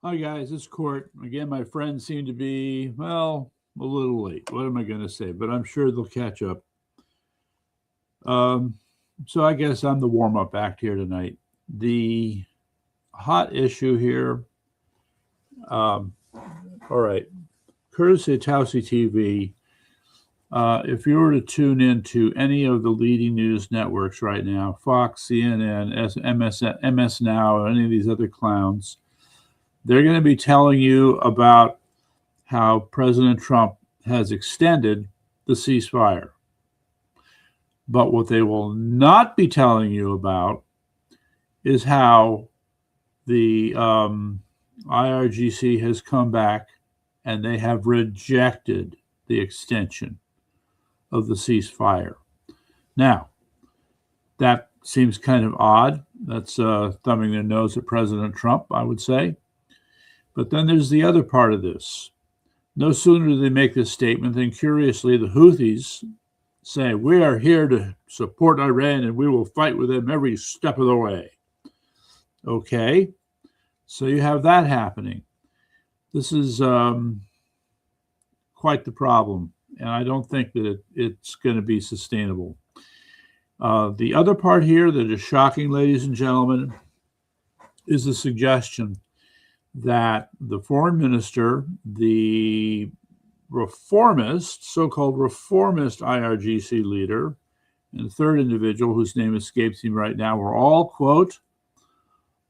Hi guys, it's Court. Again, my friends seem to be, well, a little late. What am I going to say? But I'm sure they'll catch up. Um, so I guess I'm the warm-up act here tonight. The hot issue here, um, all right, courtesy of Tausi TV, if you were to tune into any of the leading news networks right now, Fox, CNN, MS Now, or any of these other clowns, they're going to be telling you about how President Trump has extended the ceasefire. But what they will not be telling you about is how the IRGC has come back and they have rejected the extension of the ceasefire. Now, that seems kind of odd. That's thumbing their nose at President Trump, I would say. But then there's the other part of this. No sooner do they make this statement than, curiously, the Houthis say, we are here to support Iran and we will fight with them every step of the way. Okay, so you have that happening. This is quite the problem, and I don't think that it's going to be sustainable. The other part here that is shocking, ladies and gentlemen, is the suggestion that the foreign minister, the reformist, so-called reformist IRGC leader, and the third individual whose name escapes me right now, were all, quote,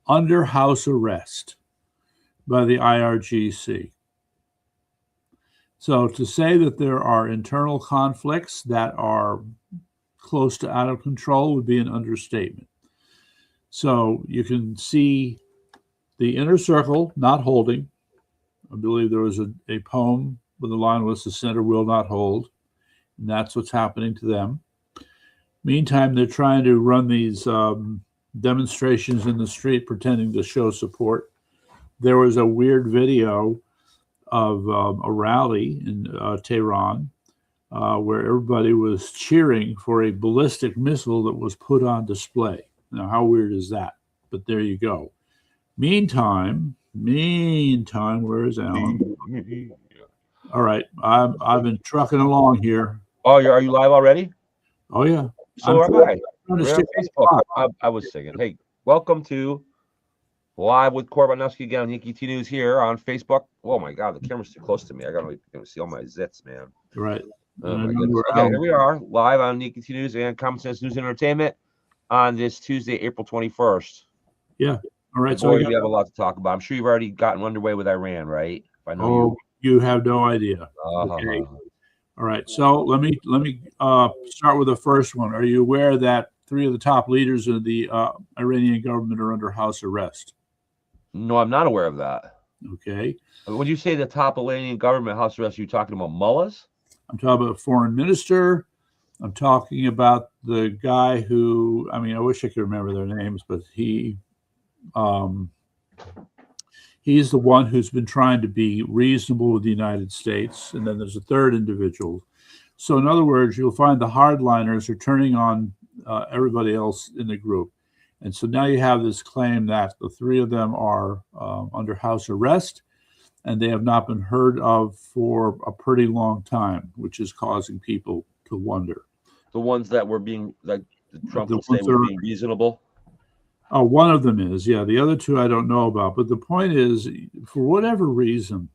under house arrest by the IRGC. So to say that there are internal conflicts that are close to out of control would be an understatement. So you can see the inner circle not holding. I believe there was a poem where the line was, the center will not hold, and that's what's happening to them. Meantime, they're trying to run these demonstrations in the street pretending to show support. There was a weird video of a rally in Tehran where everybody was cheering for a ballistic missile that was put on display. Now, how weird is that? But there you go. Meantime, where is Alan? All right, I've been trucking along here. Oh, are you live already? Oh yeah. So am I. We're on Facebook. I was singing. Hey, welcome to Live with Korbanowski again on Yankee T News here on Facebook. Oh my God, the camera's too close to me. I gotta see all my zits, man. Right. Oh my goodness. Okay, here we are, live on Yankee T News and Common Sense News and Entertainment on this Tuesday, April 21st. Yeah. All right. So we have a lot to talk about. I'm sure you've already gotten underway with Iran, right? If I know you have no idea. Okay. All right. So let me start with the first one. Are you aware that 3 of the top leaders of the Iranian government are under house arrest? No, I'm not aware of that. Okay. When you say the top Iranian government house arrest, are you talking about mullahs? I'm talking about foreign minister. I'm talking about the guy who, I mean, I wish I could remember their names, but he's the one who's been trying to be reasonable with the United States. And then there's a third individual. So in other words, you'll find the hardliners are turning on everybody else in the group. And so now you have this claim that the 3 of them are under house arrest and they have not been heard of for a pretty long time, which is causing people to wonder. The ones that were being, like Trump would say, were being reasonable? Oh, one of them is, yeah. The other 2 I don't know about. But the point is, for whatever reason,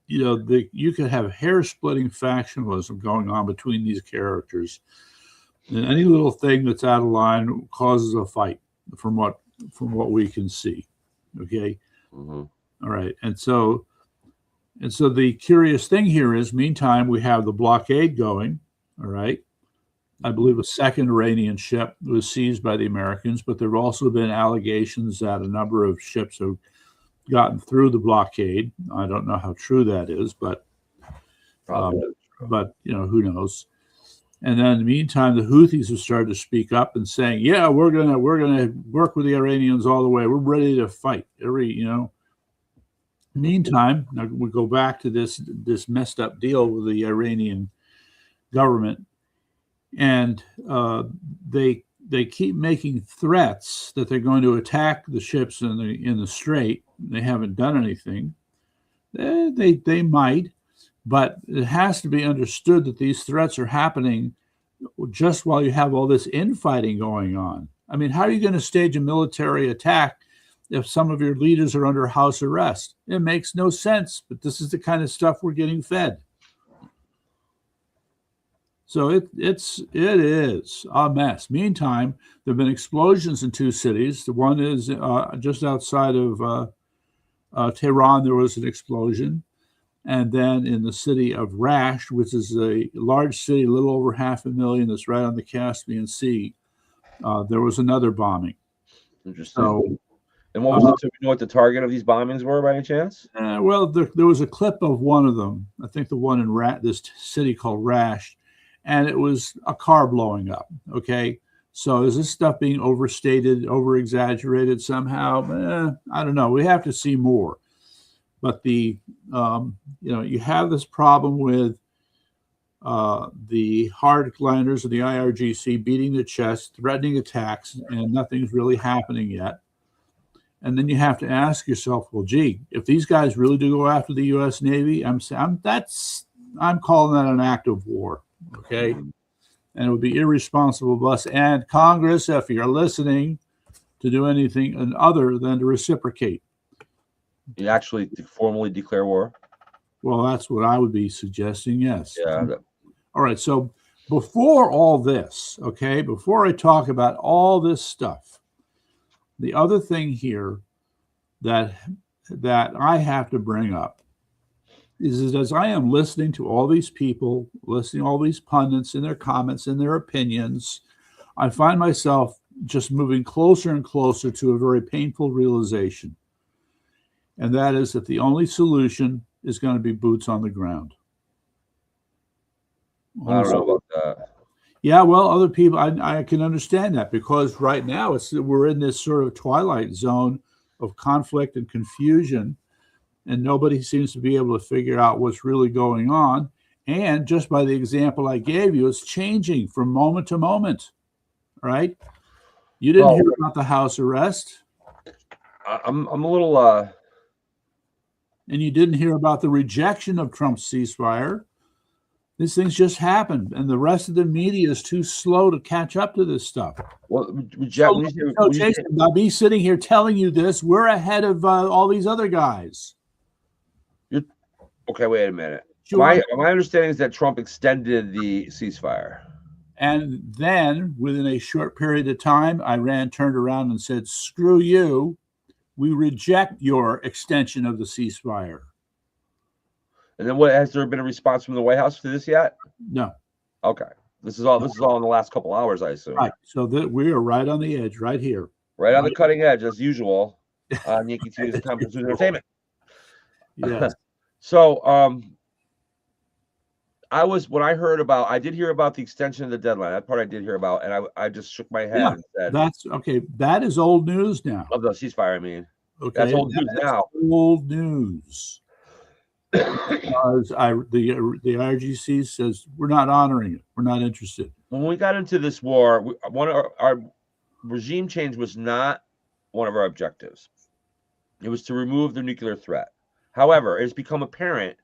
you could have hair-splitting factionalism going on between these characters. And any little thing that's out of line causes a fight from what we can see. Okay? Mm-hmm. All right. And so the curious thing here is, meantime, we have the blockade going, all right? I believe a second Iranian ship was seized by the Americans, but there have also been allegations that a number of ships have gotten through the blockade. I don't know how true that is, but who knows? And then in the meantime, the Houthis have started to speak up and saying, "Yeah, we're gonna work with the Iranians all the way. We're ready to fight." Meantime, now we go back to this messed up deal with the Iranian government. And they they keep making threats that they're going to attack the ships in the strait. They haven't done anything. They might, but it has to be understood that these threats are happening just while you have all this infighting going on. I mean, how are you going to stage a military attack if some of your leaders are under house arrest? It makes no sense, but this is the kind of stuff we're getting fed. So it is a mess. Meantime, there have been explosions in two cities. The one is just outside of Tehran, there was an explosion. And then in the city of Rasht, which is a large city, a little over 500,000, that's right on the Caspian Sea, there was another bombing. Interesting. So, and what was do you know what the target of these bombings were by any chance? Well, there was a clip of one of them. I think the one in this city called Rasht, and it was a car blowing up. Okay, so is this stuff being overstated, over-exaggerated somehow? I don't know. We have to see more. But you have this problem with the hardliners of the IRGC beating the chest, threatening attacks, and nothing's really happening yet. And then you have to ask yourself, well, gee, if these guys really do go after the U.S. Navy, I'm calling that an act of war, okay? And it would be irresponsible of us and Congress, if you're listening, to do anything other than to reciprocate. You actually formally declare war? Well, that's what I would be suggesting, yes. Yeah. All right, so before all this, okay, before I talk about all this stuff, the other thing here that I have to bring up is as I am listening to all these people, listening to all these pundits and their comments and their opinions, I find myself just moving closer and closer to a very painful realization. And that is that the only solution is going to be boots on the ground. I don't know about that. Yeah, well, other people, I can understand that because right now we're in this sort of twilight zone of conflict and confusion, and nobody seems to be able to figure out what's really going on. And just by the example I gave you, it's changing from moment to moment, right? You didn't hear about the house arrest. I'm a little... And you didn't hear about the rejection of Trump's ceasefire. These things just happen, and the rest of the media is too slow to catch up to this stuff. Well, Jason, by me sitting here telling you this, we're ahead of all these other guys. Okay, wait a minute. Sure. My understanding is that Trump extended the ceasefire. And then, within a short period of time, Iran turned around and said, screw you. We reject your extension of the ceasefire. And then what, has there been a response from the White House to this yet? No. Okay. This is all in the last couple hours, I assume. Right. So that we are right on the edge, right here. Right on the cutting edge, as usual, on Yankee News and Conference News Entertainment. Yes. So I did hear about the extension of the deadline. That part I did hear about, and I just shook my head and said, that's okay. That is old news now. Of the ceasefire, I mean. Okay. That's old news now. Old news. Because the IRGC says we're not honoring it. We're not interested. When we got into this war, one of our regime change was not one of our objectives. It was to remove the nuclear threat. However, it has become apparent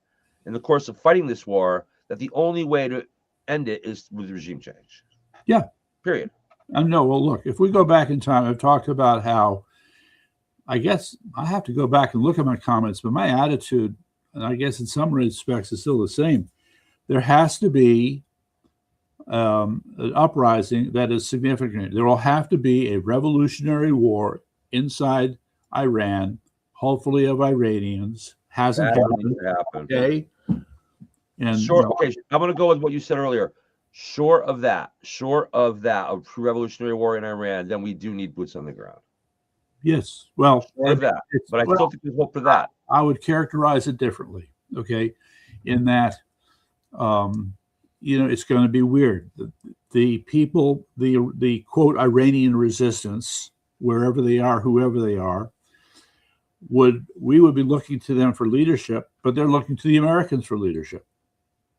in the course of fighting this war that the only way to end it is with regime change. Yeah. Period. I know. Well, look, if we go back in time, I've talked about how, I guess I have to go back and look at my comments, but my attitude, and I guess in some respects, is still the same. There has to be an uprising that is significant. There will have to be a revolutionary war inside Iran, hopefully of Iranians. Hasn't happened. Okay. And okay, I'm going to go with what you said earlier. Short of that, a revolutionary war in Iran, then we do need boots on the ground. Yes. Well, but I still think there's hope for that. I would characterize it differently. Okay. In that, it's going to be weird. The people, the quote Iranian resistance, wherever they are, whoever they are, we would be looking to them for leadership, but they're looking to the Americans for leadership.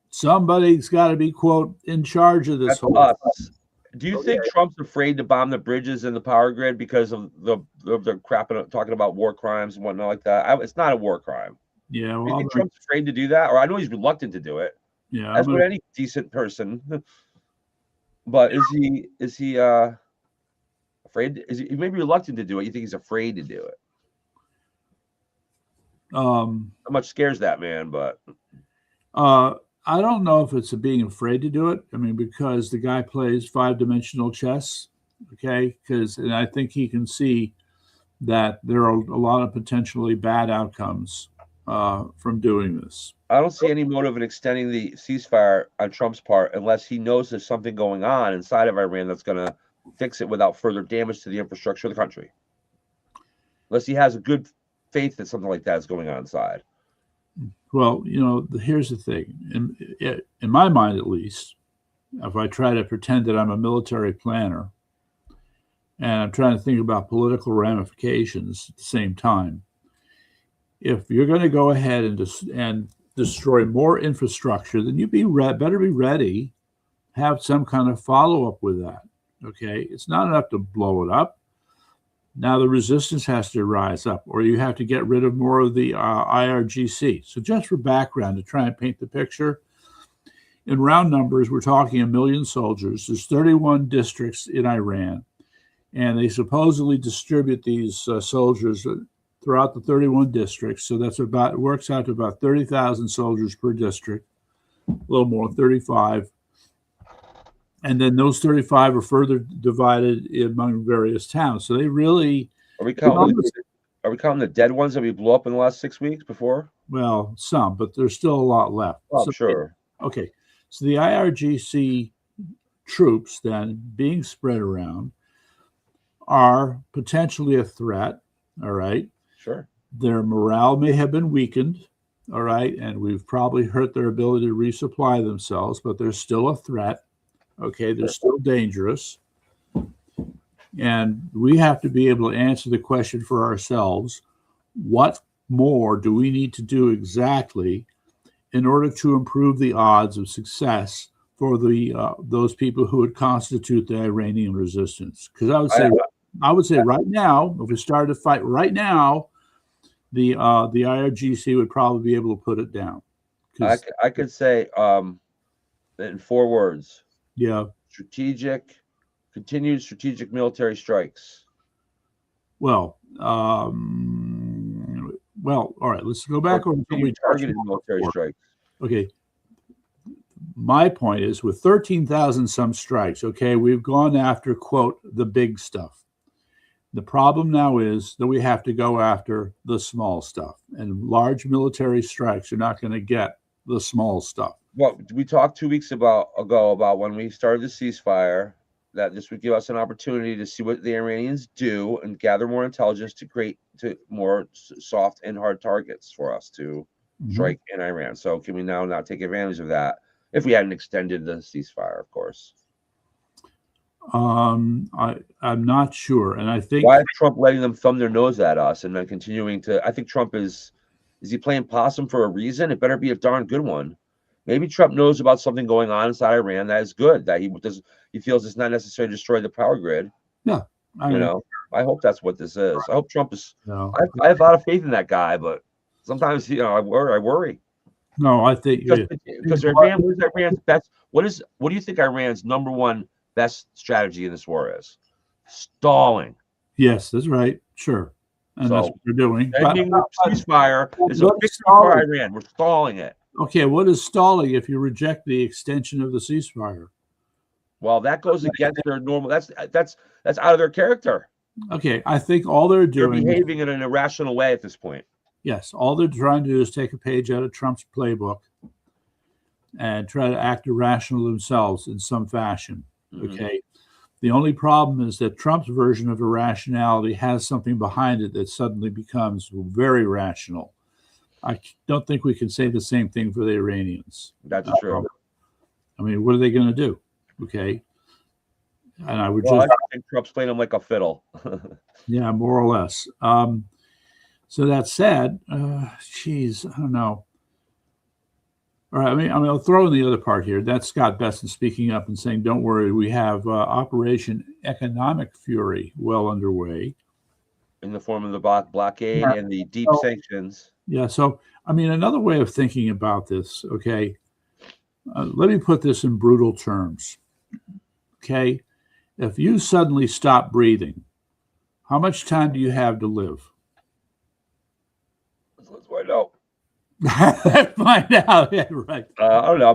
Somebody's got to be, quote, in charge of this whole us. Do you think Trump's afraid to bomb the bridges and the power grid because of the crap talking about war crimes and whatnot like that? It's not a war crime. Yeah, Do well, you think Trump's afraid to do that? Or I know he's reluctant to do it. yeah, As with any decent person. But is he afraid? He may be reluctant to do it? You think he's afraid to do it? How much scares that man? But I don't know if it's being afraid to do it. I mean, because the guy plays 5-dimensional chess, okay? And I think he can see that there are a lot of potentially bad outcomes from doing this. I don't see any motive in extending the ceasefire on Trump's part unless he knows there's something going on inside of Iran that's going to fix it without further damage to the infrastructure of the country. Unless he has a good faith that something like that is going on inside. Well, here's the thing. In my mind, at least, if I try to pretend that I'm a military planner and I'm trying to think about political ramifications at the same time, if you're going to go ahead and destroy more infrastructure, then you better be ready, have some kind of follow-up with that, okay? It's not enough to blow it up. Now the resistance has to rise up, or you have to get rid of more of the IRGC. So just for background, to try and paint the picture, in round numbers, we're talking 1 million soldiers. There's 31 districts in Iran, and they supposedly distribute these soldiers throughout the 31 districts. So it works out to about 30,000 soldiers per district, a little more, 35. And then those 35 are further divided among various towns. So they really are we counting the dead ones that we blew up in the last 6 weeks before? Well, some, but there's still a lot left. Oh, so, sure. Okay. So the IRGC troops then being spread around are potentially a threat. All right. Sure. Their morale may have been weakened. All right. And we've probably hurt their ability to resupply themselves, but they're still a threat. Okay, they're still dangerous. And we have to be able to answer the question for ourselves, what more do we need to do exactly in order to improve the odds of success for those people who would constitute the Iranian resistance? Because I would say right now, if we started to fight right now, the IRGC would probably be able to put it down. I could say in 4 words. Yeah. Continued strategic military strikes. Well, all right. Let's go back over targeted military strikes. Okay. My point is, with 13,000 some strikes, okay, we've gone after, quote, the big stuff. The problem now is that we have to go after the small stuff, and large military strikes are not going to get the small stuff. Well, we talked 2 weeks ago about when we started the ceasefire, that this would give us an opportunity to see what the Iranians do and gather more intelligence to create more soft and hard targets for us to strike in Iran. So can we now not take advantage of that if we hadn't extended the ceasefire, of course? I'm not sure. And I think, why is Trump letting them thumb their nose at us and then continuing to, I think Trump is he playing possum for a reason? It better be a darn good one. Maybe Trump knows about something going on inside Iran that is good, that he feels it's not necessary to destroy the power grid. Yeah. I hope that's what this is. I hope Trump is. No. I have a lot of faith in that guy, but sometimes I worry. No, I think because Iran, what is Iran's best? What do you think Iran's number one best strategy in this war is? Stalling. Yes, that's right. Sure. And that's what they're doing. Ending the ceasefire is a victory for Iran. We're stalling it. Okay, what is stalling if you reject the extension of the ceasefire? Well, that goes against their normal. That's out of their character. Okay, I think all they're doing, they're behaving in an irrational way at this point. Yes, all they're trying to do is take a page out of Trump's playbook and try to act irrational themselves in some fashion. Okay, the only problem is that Trump's version of irrationality has something behind it that suddenly becomes very rational. I don't think we can say the same thing for the Iranians. That's true. I mean, what are they going to do? Okay. And I would I think Trump's playing them like a fiddle. Yeah, more or less. So that said, I don't know. All right. I mean, I'll throw in the other part here. That's Scott Besson speaking up and saying, "Don't worry, we have Operation Economic Fury well underway in the form of the blockade and the deep sanctions." Yeah. So, I mean, another way of thinking about this. Okay, let me put this in brutal terms. Okay, if you suddenly stop breathing, how much time do you have to live? Let's find out. Find out. Yeah, right. I don't know.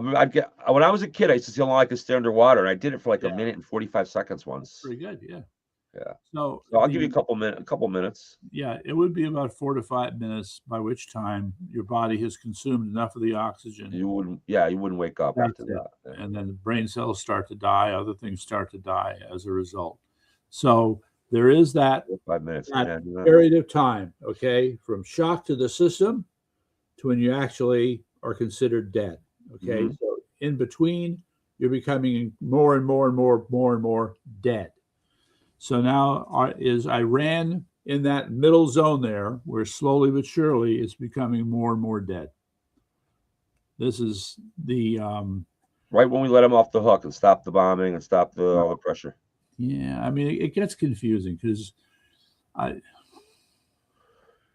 When I was a kid, I used to see how long I could stay underwater, and I did it for like a minute and 45 seconds once. Pretty good. Yeah. Yeah. So I'll give you a couple minutes. Yeah, it would be about 4 to 5 minutes, by which time your body has consumed enough of the oxygen. You wouldn't wake up after that. Yeah. And then the brain cells start to die. Other things start to die as a result. So there is that 5 minutes period of time, okay, from shock to the system to when you actually are considered dead. Okay, so in between, you're becoming more and more dead. So now is Iran in that middle zone there, where slowly but surely it's becoming more and more dead. This is the right when we let them off the hook and stop the bombing and stop all the pressure. Yeah, I mean, it gets confusing because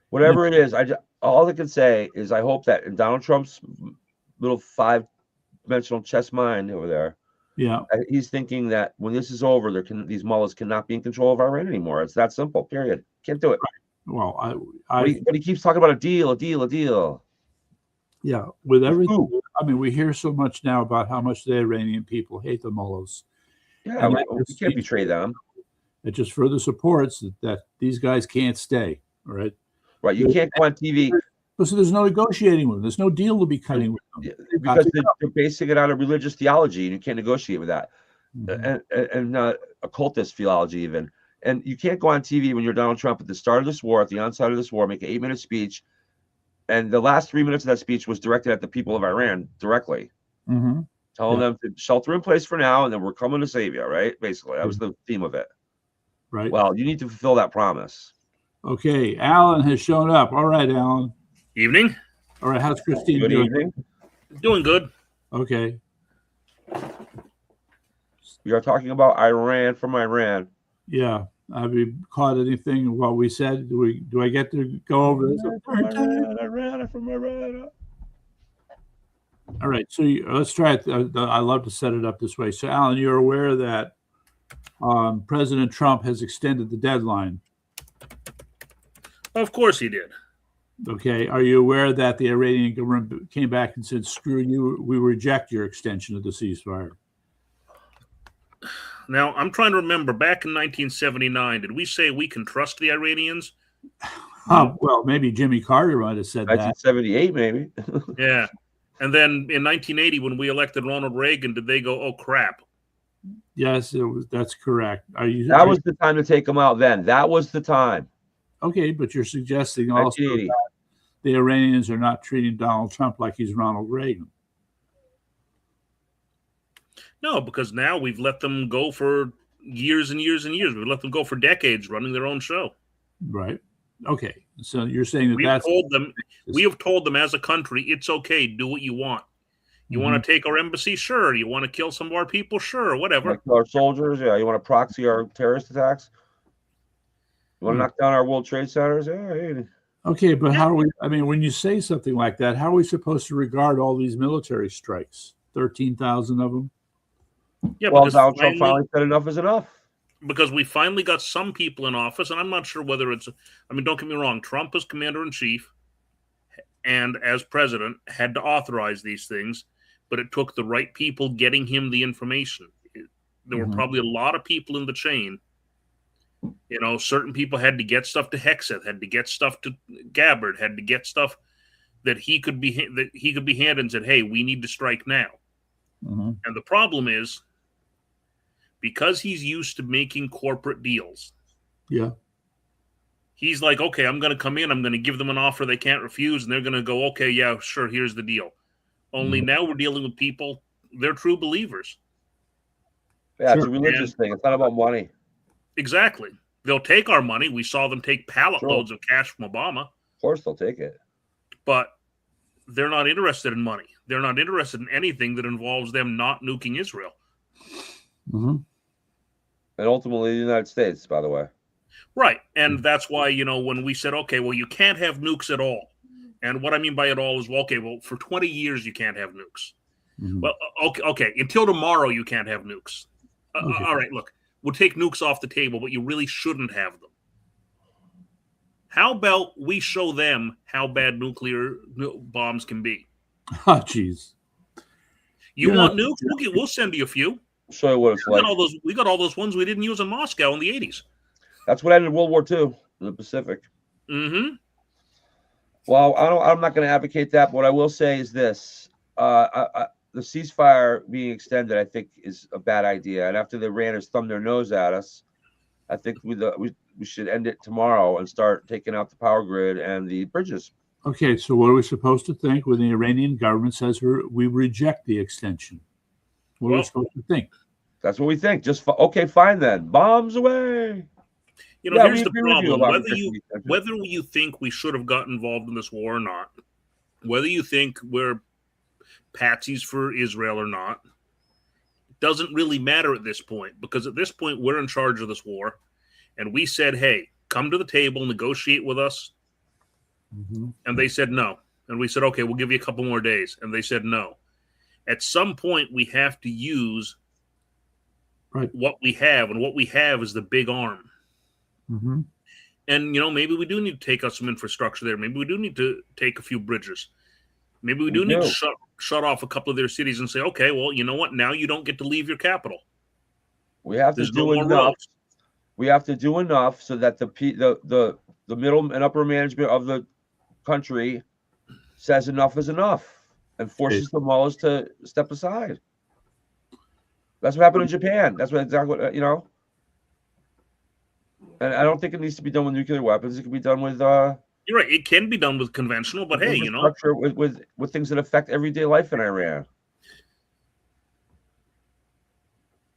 whatever it is, all I can say is I hope that in Donald Trump's little 5-dimensional chess mind over there, he's thinking that when this is over, these mullahs cannot be in control of Iran anymore. It's that simple. Period. Can't do it. Well, but he keeps talking about a deal. Yeah, with everything. I mean, we hear so much now about how much the Iranian people hate the mullahs. Yeah, we can't betray them. It just further supports that these guys can't stay. All right. Right. You can't go on TV. So there's no negotiating with them. There's no deal to be cutting with them. Because they're basing it on a religious theology, and you can't negotiate with that. And occultist theology even. And you can't go on TV when you're Donald Trump at the start of this war, at the onset of this war, make an 8-minute speech. And the last 3 minutes of that speech was directed at the people of Iran directly. Telling them to shelter in place for now, and then we're coming to save you, right? Basically, that was the theme of it. Right. Well, you need to fulfill that promise. Okay, Alan has shown up. All right, Alan. Evening. All right, how's Christine Good doing? evening. Doing good. Okay. We are talking about Iran from Iran. Yeah. Have you caught anything of what we said? Do I get to go over this? Iran from Iran. All right, so let's try it. I love to set it up this way. So, Alan, you're aware that President Trump has extended the deadline. Of course he did. Okay. Are you aware that the Iranian government came back and said, screw you, we reject your extension of the ceasefire? Now, I'm trying to remember, back in 1979, did we say we can trust the Iranians? Well, maybe Jimmy Carter might have said 1978, maybe. Yeah. And then in 1980, when we elected Ronald Reagan, did they go, oh, crap? Yes, that's correct. That was the time to take them out then. That was the time. Okay, but you're suggesting also that the Iranians are not treating Donald Trump like he's Ronald Reagan. No, because now we've let them go for years and years and years. We've let them go for decades running their own show. Right. Okay. So you're saying that we have told them as a country, it's okay, do what you want. You want to take our embassy? Sure. You want to kill some of our people? Sure. Whatever. Like our soldiers? Yeah. You want to proxy our terrorist attacks? You want to knock down our World Trade Centers? Yeah. Okay, but how are we? I mean, when you say something like that, how are we supposed to regard all these military strikes? 13,000 of them. Yeah. Well, Donald Trump finally said enough is enough. Because we finally got some people in office, and I'm not sure whether it's. I mean, don't get me wrong. Trump as commander-in-chief and as president had to authorize these things, but it took the right people getting him the information. There were probably a lot of people in the chain. You know, certain people had to get stuff to Hexeth, had to get stuff to Gabbard, had to get stuff that he could be handed and said, "Hey, we need to strike now." And the problem is, because he's used to making corporate deals. Yeah. He's like, okay, I'm going to come in. I'm going to give them an offer they can't refuse. And they're going to go, okay, yeah, sure. Here's the deal. Only now we're dealing with people. They're true believers. Yeah, it's a religious thing. It's not about money. Exactly. They'll take our money. We saw them take pallet loads of cash from Obama. Of course they'll take it. But they're not interested in money. They're not interested in anything that involves them not nuking Israel. Mhm. And ultimately the United States, by the way. Right. And that's why, when we said, okay, well, you can't have nukes at all. And what I mean by it all is, well, okay, well, for 20 years, you can't have nukes. Mhm. Well, okay, until tomorrow, you can't have nukes. Okay. All right, look, we'll take nukes off the table, but you really shouldn't have them. How about we show them how bad nuclear bombs can be? Oh, jeez. You Yeah. want nukes? We'll send you a few. Show you what it's like. We got all those ones we didn't use in Moscow in the 80s. That's what ended World War II in the Pacific. Mm-hmm. Well, I'm not going to advocate that. But what I will say is this: the ceasefire being extended, I think, is a bad idea. And after the Iranians thumbed their nose at us, I think we should end it tomorrow and start taking out the power grid and the bridges. Okay, so what are we supposed to think when the Iranian government says we reject the extension? What are we supposed to think? That's what we think. Okay, fine then. Bombs away. Here's the problem. Whether you think we should have got involved in this war or not, whether you think we're patsies for Israel or not, doesn't really matter at this point, because at this point we're in charge of this war, and we said, hey, come to the table, negotiate with us. Mm-hmm. And they said no. And we said, okay, we'll give you a couple more days. And they said no. At some point, we have to use what we have, and what we have is the big arm. Mm-hmm. And, maybe we do need to take out some infrastructure there. Maybe we do need to take a few bridges. Maybe we do need to shut off a couple of their cities and say, okay, well, you know what? Now you don't get to leave your capital. We have to do enough. We have to do enough so that the middle and upper management of the country says enough is enough and forces the mullahs to step aside. That's what happened in Japan. That's exactly what, And I don't think it needs to be done with nuclear weapons. It can be done with you're right. It can be done with conventional, but hey, with things that affect everyday life in Iran.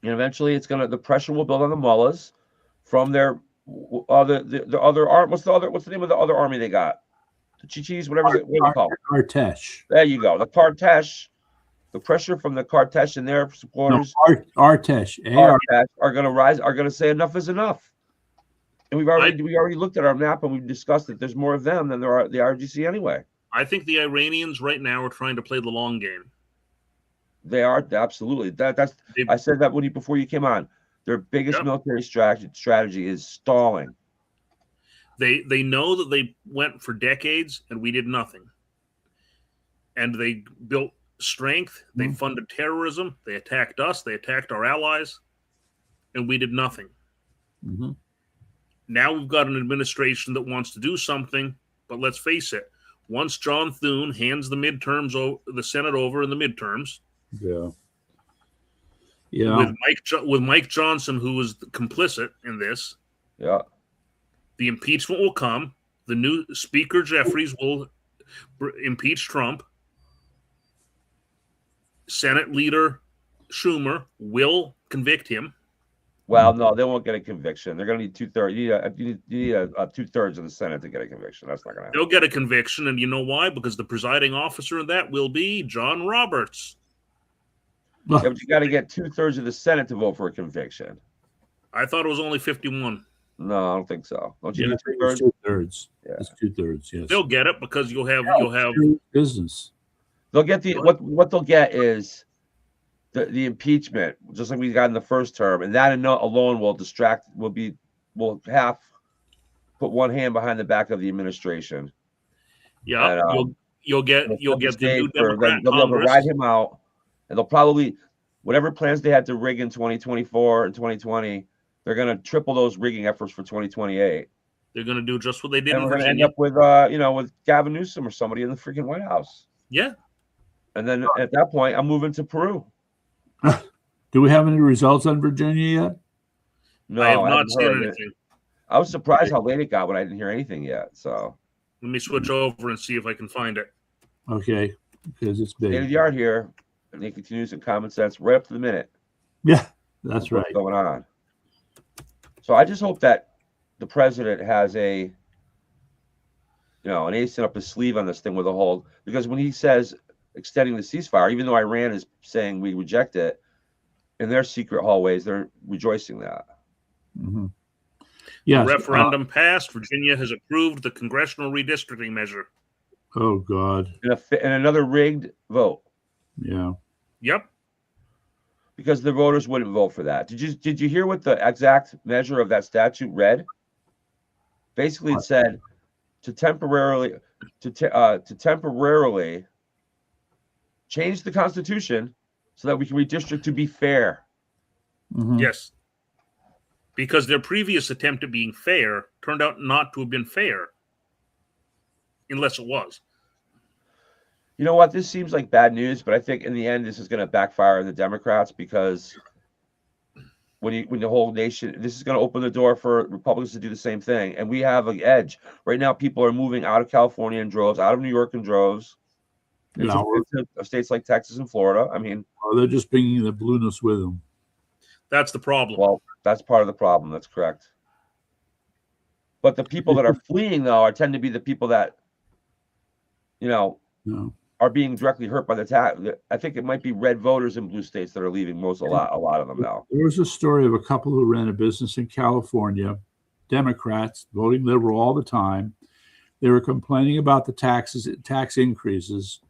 And eventually, the pressure will build on the mullahs from their the other arm. What's the name of the other army they got? The Chichis, whatever it's called. Artesh. There you go. The Kartesh. The pressure from the Kartesh and their supporters. Artesh are going to rise. Are going to say enough is enough. And we already looked at our map and we've discussed that there's more of them than there are the RGC anyway. I think the Iranians right now are trying to play the long game. They are, absolutely. I said that before you came on. Their biggest military strategy is stalling. They know that they went for decades and we did nothing. And they built strength. They funded terrorism. They attacked us. They attacked our allies. And we did nothing. Mm-hmm. Now we've got an administration that wants to do something, but let's face it. Once John Thune hands the Senate over in the midterms, with Mike Johnson, who was complicit in this, the impeachment will come. The new Speaker Jeffries will impeach Trump. Senate Leader Schumer will convict him. Well, no, they won't get a conviction. They're going to need 2/3. You need a 2/3 of the Senate to get a conviction. That's not going to happen. They'll get a conviction, and you know why? Because the presiding officer in that will be John Roberts. Yeah, but you got to get 2/3 of the Senate to vote for a conviction. I thought it was only 51. No, I don't think so. Don't you need 2/3? 2/3. Yeah, it's 2/3. Yes, they'll get it because you'll have business. They'll get what they'll get is the impeachment, just like we got in the first term, and that alone will put one hand behind the back of the administration. Yeah, and, you'll get the new Democrat they'll be able to ride him out, and they'll probably whatever plans they had to rig in 2024 and 2020, they're going to triple those rigging efforts for 2028. They're going to do just what they did. And we're going to end up with Gavin Newsom or somebody in the freaking White House. Yeah, and then at that point, I'm moving to Peru. Do we have any results on Virginia yet? No, I have not seen anything. I was surprised how late it got when I didn't hear anything yet. So let me switch over and see if I can find it. Okay, because it's big. State of the art here. And they continues in common sense right up to the minute. Yeah, that's right. What's going on? So I just hope that the president has an ace up his sleeve on this thing with a hold, because when he says extending the ceasefire, even though Iran is saying we reject it. In their secret hallways, they're rejoicing that. Mm-hmm. The Yes. referendum passed. Virginia has approved the congressional redistricting measure. Oh God. In another rigged vote. Yeah. Yep. Because the voters wouldn't vote for that. Did you hear what the exact measure of that statute read? Basically, it said to temporarily change the Constitution so that we can redistrict to be fair. Mm-hmm. Yes. Because their previous attempt at being fair turned out not to have been fair. Unless it was. You know what? This seems like bad news, but I think in the end, this is going to backfire on the Democrats because when the whole nation, this is going to open the door for Republicans to do the same thing. And we have an edge. Right now, people are moving out of California in droves, out of New York in droves, into states like Texas and Florida. I mean, they're just bringing the blueness with them. That's the problem. Well, that's part of the problem. That's correct. But the people that are fleeing, though, tend to be the people that, are being directly hurt by the tax. I think it might be red voters in blue states that are leaving a lot of them now. There was a story of a couple who ran a business in California, Democrats, voting liberal all the time. They were complaining about the tax increases,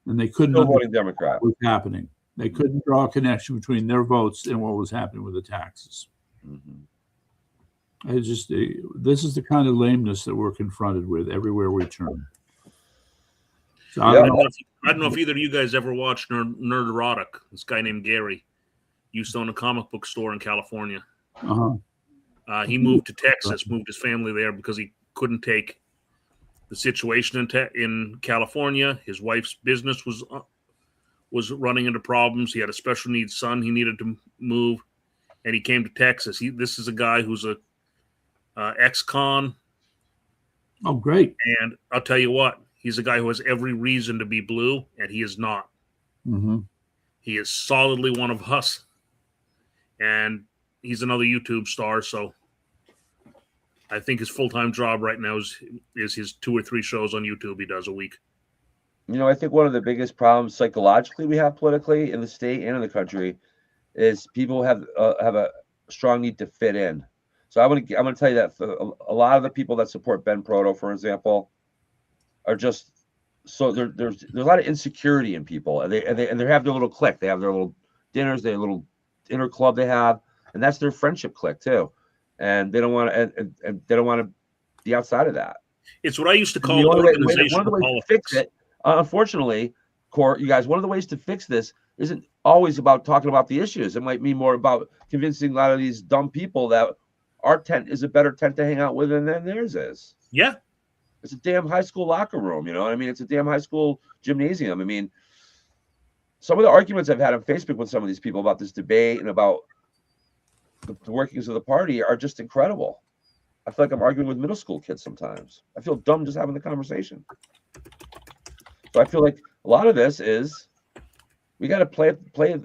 and they couldn't Still voting Democrat. What was happening. They couldn't draw a connection between their votes and what was happening with the taxes. Mm-hmm. This is the kind of lameness that we're confronted with everywhere we turn. So I don't know if either of you guys ever watched Nerd Erotic. This guy named Gary used to own a comic book store in California. He moved to Texas, moved his family there because he couldn't take the situation in California. His wife's business was running into problems. He had a special needs son he needed to move, and he came to Texas. This is a guy who's a ex-con. Oh, great. And I'll tell you what. He's a guy who has every reason to be blue, and he is not. Mm-hmm. He is solidly one of us. And he's another YouTube star, so I think his full-time job right now is his 2 or 3 shows on YouTube he does a week. I think one of the biggest problems psychologically we have politically in the state and in the country is people have a strong need to fit in. So I'm going to tell you that a lot of the people that support Ben Proto, for example, are just so there's a lot of insecurity in people, and they have their little clique. They have their little dinners, their little dinner club they have, and that's their friendship clique too. And they don't want to, and they don't want to be outside of that. It's what I used to call one organizational of the ways politics. To fix it, unfortunately, you guys, one of the ways to fix this isn't always about talking about the issues. It might be more about convincing a lot of these dumb people that our tent is a better tent to hang out with than theirs is. Yeah. It's a damn high school locker room, you know what I mean? It's a damn high school gymnasium. I mean, some of the arguments I've had on Facebook with some of these people about this debate and about the workings of the party are just incredible. I feel like I'm arguing with middle school kids sometimes. I feel dumb just having the conversation. So I feel like a lot of this is we got to play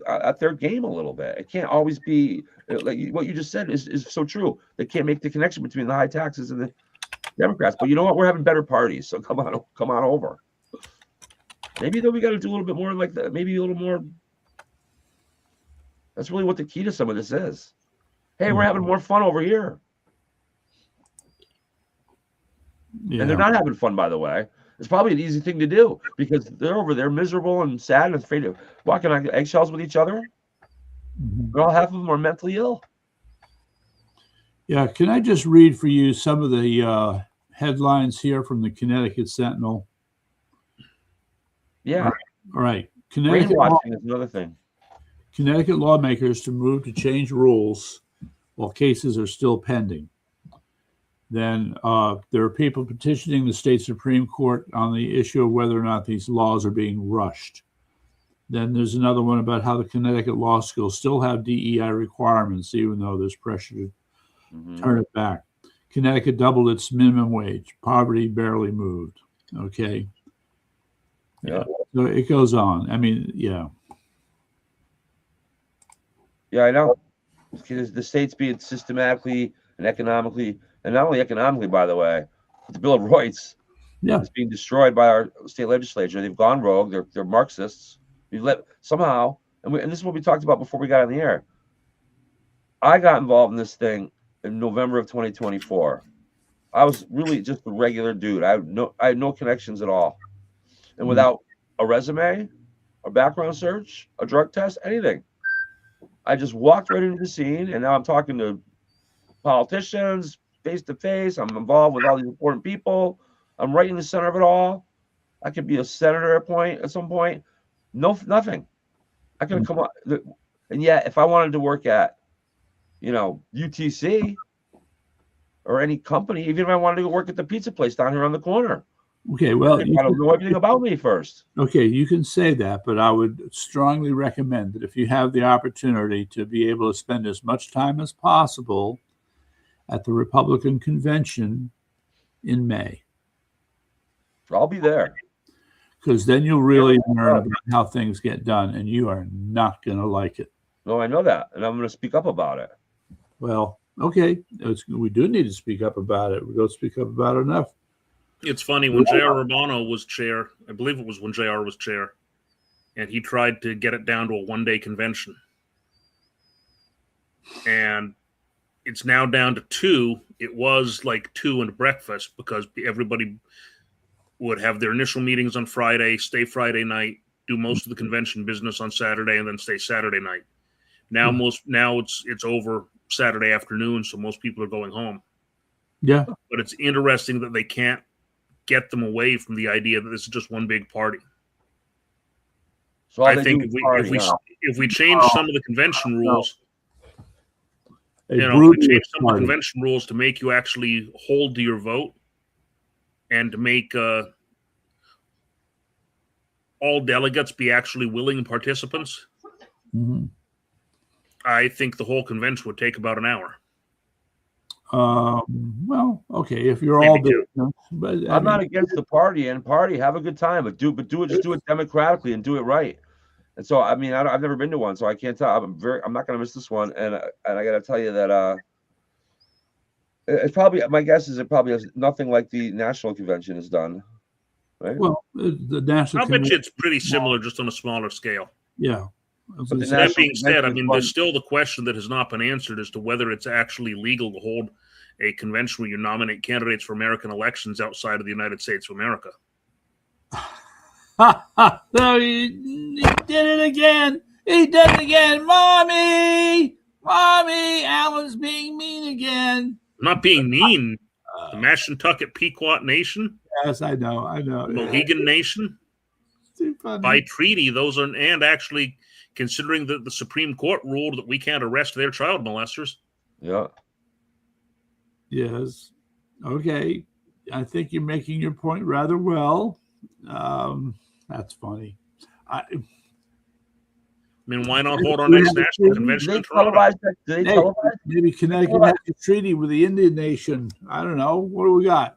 at their game a little bit. It can't always be like what you just said is so true. They can't make the connection between the high taxes and the Democrats, but you know what? We're having better parties, so come on over. Maybe though we got to do a little bit more like that. Maybe a little more. That's really what the key to some of this is. Hey, we're having more fun over here, and they're not having fun, by the way. It's probably an easy thing to do because they're over there miserable and sad and afraid of walking on eggshells with each other. But all half of them are mentally ill. Yeah, can I just read for you some of the headlines here from the Connecticut Sentinel? Yeah. All right. Brainwashing is another thing. Connecticut lawmakers to move to change rules while cases are still pending. Then there are people petitioning the state Supreme Court on the issue of whether or not these laws are being rushed. Then there's another one about how the Connecticut law schools still have DEI requirements, even though there's pressure to turn it back. Connecticut doubled its minimum wage. Poverty barely moved. Okay. Yeah. So it goes on. I mean, yeah. Yeah, I know. Because the state's being systematically and economically, and not only economically, by the way, the Bill of Rights, Yeah. It's being destroyed by our state legislature. They've gone rogue. They're Marxists. We've let somehow, and this is what we talked about before we got on the air. I got involved in this thing in November of 2024. I was really just a regular dude. I had no connections at all, and without a resume, a background search, a drug test, anything, I just walked right into the scene. And now I'm talking to politicians face to face. I'm involved with all these important people. I'm right in the center of it all. I could be a senator at some point. No, nothing. I could come on, and yet if I wanted to work at, UTC or any company, even if I wanted to go work at the pizza place down here on the corner. Okay, well, I don't know everything about me first. Okay, you can say that, but I would strongly recommend that if you have the opportunity to be able to spend as much time as possible at the Republican convention in May. I'll be there. Because then you'll really learn about how things get done, and you are not going to like it. No, I know that, and I'm going to speak up about it. Well, okay, we do need to speak up about it. We don't speak up about it enough. It's funny, when J.R. Urbano was chair, I believe it was when J.R. was chair, and he tried to get it down to a one-day convention. And it's now down to 2. It was like 2 and breakfast because everybody would have their initial meetings on Friday, stay Friday night, do most of the convention business on Saturday, and then stay Saturday night. Now it's over Saturday afternoon, so most people are going home. Yeah. But it's interesting that they can't get them away from the idea that this is just one big party. So I think if we change some of the convention rules, if we change some of the convention rules to make you actually hold to your vote and to make all delegates be actually willing participants, I think the whole convention would take about an hour. Well, okay, if you're all doing, but I'm not against the party and have a good time, but do it democratically and do it right. And so, I mean, I've never been to one, so I can't tell. I'm not going to miss this one, and I got to tell you that it's probably, my guess is it probably has nothing like the national convention has done. Right? Well, the national. I bet you it's pretty similar, just on a smaller scale. Yeah. But that being said, I mean, there's still the question that has not been answered as to whether it's actually legal to hold a convention where you nominate candidates for American elections outside of the United States of America. So he did it again. He did it again. Mommy, Alan's being mean again. I'm not being mean. The Mashantucket Pequot Nation. Yes, I know. Mohegan Nation. By treaty, those are, and actually, considering that the Supreme Court ruled that we can't arrest their child molesters. Yeah. Yes. Okay. I think you're making your point rather well. That's funny. I mean, why not hold our next national convention in Toronto? Maybe Connecticut has a treaty with the Indian Nation. I don't know. What do we got?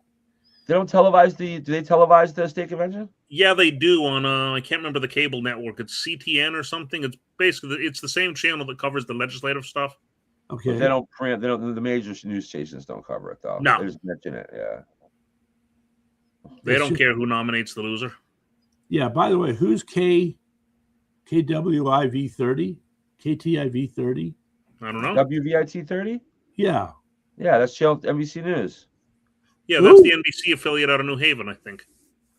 They don't televise do they televise the state convention? Yeah, they do on I can't remember the cable network. It's CTN or something. It's basically it's the same channel that covers the legislative stuff. Okay. But they don't print. The major news stations don't cover it though. No, they just mention it. Yeah. They don't care who nominates the loser. Yeah. By the way, who's KWIV 30? KTIV 30? I don't know. WVIT 30? Yeah. Yeah, that's channel NBC News. Yeah, that's the NBC affiliate out of New Haven, I think.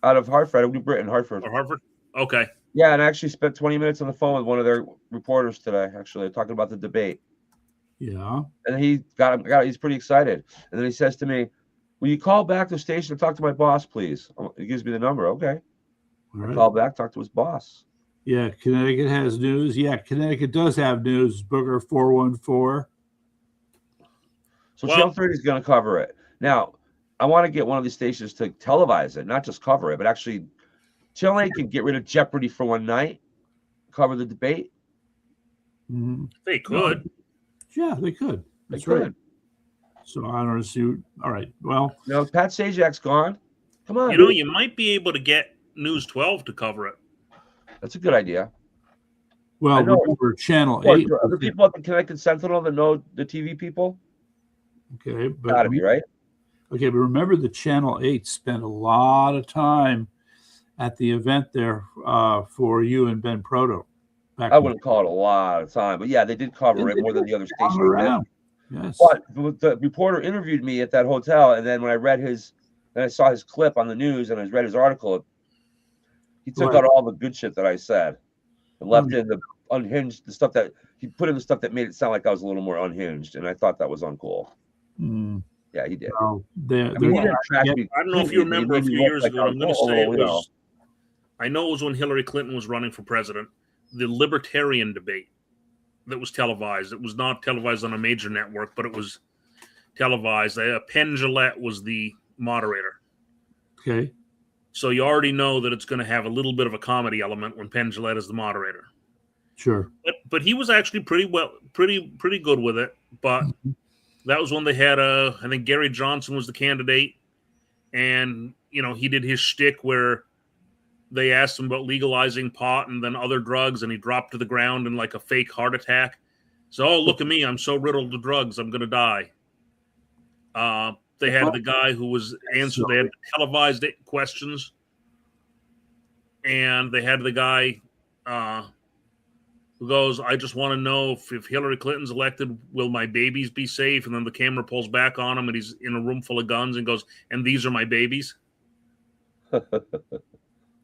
Out of Hartford, New Britain, Hartford. Or Hartford? Okay. Yeah, and I actually spent 20 minutes on the phone with one of their reporters today, actually, talking about the debate. Yeah. And he's pretty excited. And then he says to me, will you call back to the station and talk to my boss, please? He gives me the number. Okay. Right. Call back, talk to his boss. Yeah, Connecticut has news. Yeah, Connecticut does have news. Booker 414. So Channel 30 is going to cover it. Now, I want to get one of these stations to televise it, not just cover it, but actually Channel 8 can get rid of Jeopardy for one night, cover the debate. Mm-hmm. They could. Yeah, they could. That's right. So I don't see. All right. Well, no, Pat Sajak's gone. Come on. You might be able to get News 12 to cover it. That's a good idea. Well, remember Channel 8. Are there people at the Connecticut Sentinel that know the TV people? Okay, but gotta be right. Okay, but remember the Channel 8 spent a lot of time at the event there for you and Ben Proto. I wouldn't call it a lot of time, but yeah, they did cover it more than the other stations did. Yes. But the reporter interviewed me at that hotel, and then when I read and I saw his clip on the news, and I read his article, he took out all the good shit that I said and left in the unhinged, the stuff that he put in, the stuff that made it sound like I was a little more unhinged, and I thought that was uncool. Yeah, he did. Well, I don't know if you remember a few years ago. I'm going to say it was. I know it was when Hillary Clinton was running for president. The libertarian debate that was televised. It was not televised on a major network, but it was televised. Penn Jillette was the moderator. Okay. So you already know that it's going to have a little bit of a comedy element when Penn Jillette is the moderator. Sure. But he was actually pretty good with it. But that was when they had I think Gary Johnson was the candidate, and he did his shtick where they asked him about legalizing pot and then other drugs, and he dropped to the ground in like a fake heart attack. So, oh, look at me, I'm so riddled with drugs, I'm going to die. They had the guy who was answered. They had televised questions, and they had the guy who goes, "I just want to know if Hillary Clinton's elected, will my babies be safe?" And then the camera pulls back on him, and he's in a room full of guns, and goes, "And these are my babies."